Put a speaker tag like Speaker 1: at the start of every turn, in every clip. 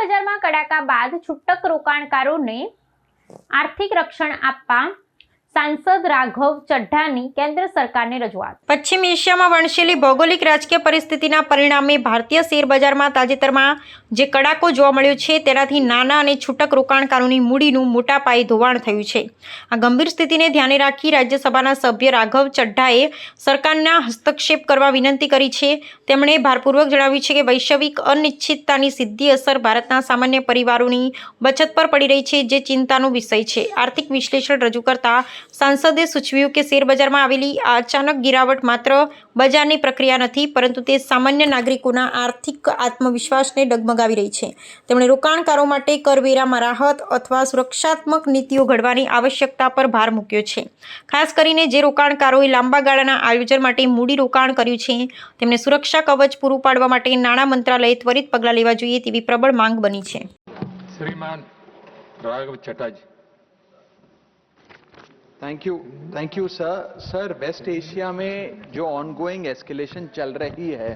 Speaker 1: બજારમાં કડાકા બાદ છૂટક રોકાણકારોને આર્થિક રક્ષણ આપવા सांसद राघव चड्ढानी केंद्र सरकारने रजूआत।
Speaker 2: पश्चिम एशियाમાં વણસેલી ભૌગોલિક રાજકીય પરિસ્થિતિના પરિણામે ભારતીય શેર બજારમાં તાજેતરમાં જે કડાકો જોવા મળ્યો છે તેનાથી નાના અને છૂટક રોકાણકારોની મૂડીનું મોટા પાયે ધોવાણ થયું છે। આ ગંભીર સ્થિતિને ધ્યાને રાખી રાજ્યસભાના સભ્ય રાઘવ ચડ્ઢાએ સરકારના હસ્તક્ષેપ કરવા વિનંતી કરી છે। તેમણે ભારપૂર્વક જણાવ્યું છે કે વૈશ્વિક અનિશ્ચિતતાની સીધી અસર ભારતના સામાન્ય પરિવારોની બચત પર પડી રહી છે, જે ચિંતાનો વિષય છે। આર્થિક વિશ્લેષણ રજૂ કરતા सांसदे सूचव्યું કે શેરબજારમાં આવેલી આ અચાનક ગિરાવટ માત્ર બજારની પ્રક્રિયા નથી, પરંતુ તે સામાન્ય નાગરિકોના આર્થિક આત્મવિશ્વાસને ડગમગાવી રહી છે। તેમણે રોકાણકારો માટે કરવેરામાં રાહત અથવા સુરક્ષાત્મક નીતિઓ ઘડવાની આવશ્યકતા પર ભાર મૂક્યો છે। ખાસ કરીને જે રોકાણકારોએ લાંબા ગાળાના આયોજન માટે મૂડી રોકાણ કર્યું છે તેમને સુરક્ષા કવચ પૂરું પાડવા માટે નાણાં મંત્રાલયે ત્વરિત પગલાં લેવા જોઈએ તેવી પ્રબળ માંગ બની છે।
Speaker 3: श्रीमान Raghav Chadha ji.
Speaker 4: Thank you sir. West Asia में जो ऑनगोइंग एस्केलेशन चल रही है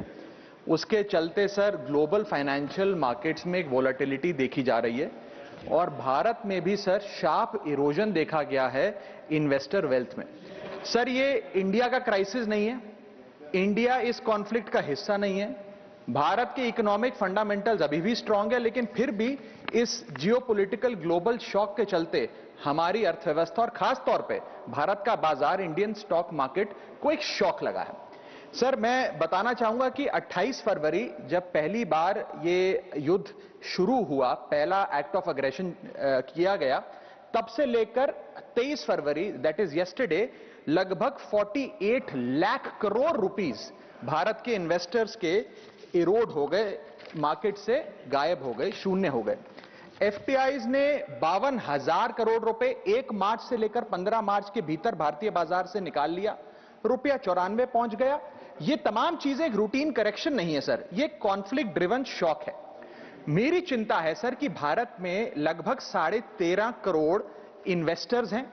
Speaker 4: उसके चलते सर ग्लोबल फाइनेंशियल मार्केट्स में एक वोलेटिलिटी देखी जा रही है और भारत में भी सर शार्प इरोजन देखा गया है इन्वेस्टर वेल्थ में। सर ये इंडिया का क्राइसिस नहीं है, इंडिया इस कॉन्फ्लिक्ट का हिस्सा नहीं है, भारत के इकोनॉमिक फंडामेंटल्स अभी भी स्ट्रांग है, लेकिन फिर भी इस जियोपॉलिटिकल ग्लोबल शॉक के चलते हमारी अर्थव्यवस्था और खास तौर पे भारत का बाजार इंडियन स्टॉक मार्केट को एक शॉक लगा है। सर मैं बताना चाहूंगा कि 28 फरवरी जब पहली बार ये युद्ध शुरू हुआ, पहला एक्ट ऑफ अग्रेशन किया गया, तब से लेकर 23 फरवरी दैट इज यस्टरडे लगभग 48 लाख करोड़ रुपीस भारत के इन्वेस्टर्स के इरोड हो गए, मार्केट से गायब हो गए, शून्य हो गए। एफपीआईज ने 52,000 करोड़ रुपए 1 मार्च से लेकर 15 मार्च के भीतर भारतीय बाजार से निकाल लिया, रुपया 94 पहुंच गया। ये तमाम चीजें एक रूटीन करेक्शन नहीं है सर, ये कॉन्फ्लिक्ट ड्रिवन शॉक है। मेरी चिंता है सर कि भारत में लगभग 13.5 करोड़ इन्वेस्टर्स हैं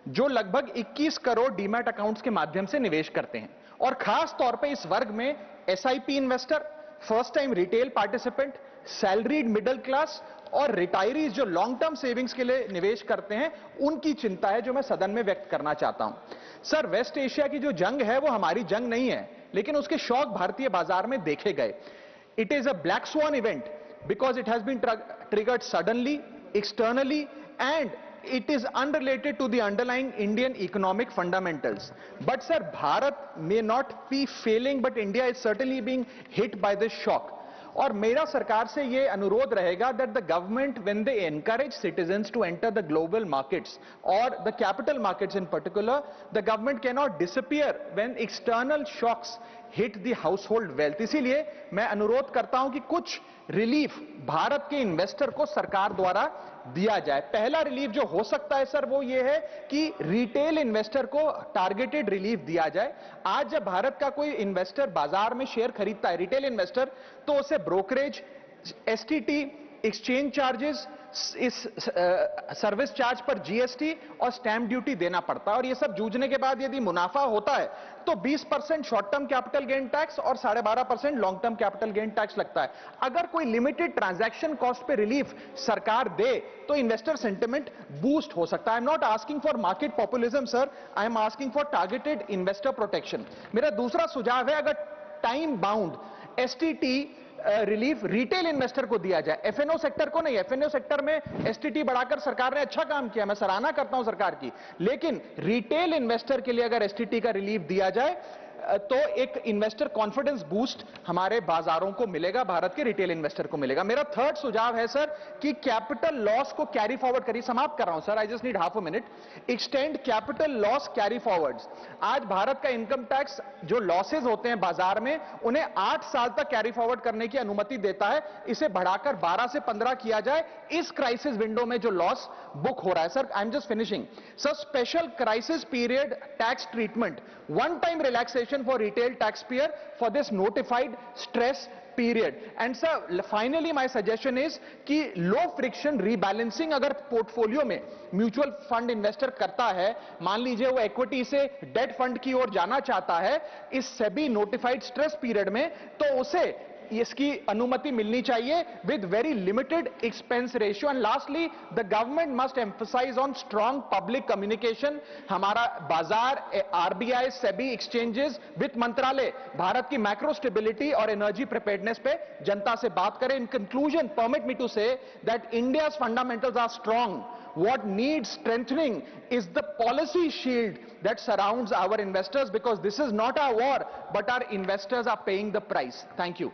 Speaker 4: जो लगभग 21 करोड़ डीमैट अकाउंट्स के माध्यम से निवेश करते हैं, और खास तौर पे इस वर्ग में SIP investor, first time retail participant, salaried middle class और रिटायरीज जो लॉन्ग टर्म सेविंग्स के लिए निवेश करते हैं, उनकी चिंता है जो मैं सदन में व्यक्त करना चाहता हूं। सर वेस्ट एशिया की जो जंग है वो हमारी जंग नहीं है, लेकिन उसके शॉक भारतीय बाजार में देखे गए। It is a black swan event because it has been triggered suddenly, externally, and it is unrelated to the underlying Indian economic fundamentals. But sir, Bharat may not be failing, but India is certainly being hit by this shock. और मेरा सरकार से ये अनुरोध रहेगा that the government, when they encourage citizens to enter the global markets or the capital markets in particular, the government cannot disappear when external shocks hit the household wealth. इसीलिए मैं अनुरोध करता हूं कि कुछ रिलीफ भारत के इन्वेस्टर को सरकार द्वारा दिया जाए। पहला रिलीफ जो हो सकता है सर वो ये है कि रिटेल इन्वेस्टर को टारगेटेड रिलीफ दिया जाए। आज जब भारत का कोई इन्वेस्टर बाजार में शेयर खरीदता है, रिटेल इन्वेस्टर, तो उसे ब्रोकरेज, एसटीटी, एक्सचेंज चार्जेस, इस सर्विस चार्ज पर जीएसटी और स्टैंप ड्यूटी देना पड़ता है, और ये सब जूझने के बाद यदि मुनाफा होता है तो 20% short term capital gain tax और 12.5% long term capital gain tax लगता है। अगर कोई लिमिटेड ट्रांजैक्शन कॉस्ट पे रिलीफ सरकार दे तो इन्वेस्टर सेंटिमेंट बूस्ट हो सकता है। I am not asking for market populism sir, I am asking for targeted investor protection. मेरा दूसरा सुझाव है, अगर time bound STT relief retail investor को दिया जाए, एफएनओ सेक्टर को नहीं। एफएनओ सेक्टर में एसटीटी बढ़ाकर सरकार ने अच्छा काम किया, मैं सराहना करता हूं सरकार की, लेकिन रिटेल इन्वेस्टर के लिए अगर एसटीटी का रिलीफ दिया जाए तो एक इन्वेस्टर कॉन्फिडेंस बूस्ट हमारे बाजारों को मिलेगा, भारत के रिटेल इन्वेस्टर को मिलेगा। मेरा थर्ड सुझाव है सर कि कैपिटल लॉस को कैरी फॉरवर्ड करिए। समाप्त कर रहा हूं sir, I just need half a minute. Extend capital loss carry forwards. आज भारत का इनकम टैक्स जो लॉसेज होते हैं बाजार में, उन्हें 8 साल तक कैरी फॉरवर्ड करने की अनुमति देता है। इसे बढ़ाकर 12 से 15 किया जाए इस क्राइसिस विंडो में जो लॉस बुक हो रहा है। Sir I am just finishing sir, special crisis period tax treatment, one time relaxation for retail taxpayer for this notified stress period. And sir, finally my suggestion is कि लो friction rebalancing अगर portfolio में mutual fund investor करता है, मान लीजिए वो equity से date fund की ओर जाना चाहता है इस सेबी नोटिफाइड स्ट्रेस पीरियड में, तो उसे इसकी अनुमति मिलनी चाहिए with very limited expense ratio. And lastly the government must emphasise on strong public communication. हमारा बाजार, आरबीआई, सेबी, एक्सचेंजेस, वित्त मंत्रालय भारत की मैक्रो स्टेबिलिटी और एनर्जी प्रिपेयर्डनेस पे जनता से बात करें। In conclusion, permit me to say that India's fundamentals are strong. What needs strengthening is the policy shield that surrounds our investors, because this is not our war, but our investors are paying the price. Thank you.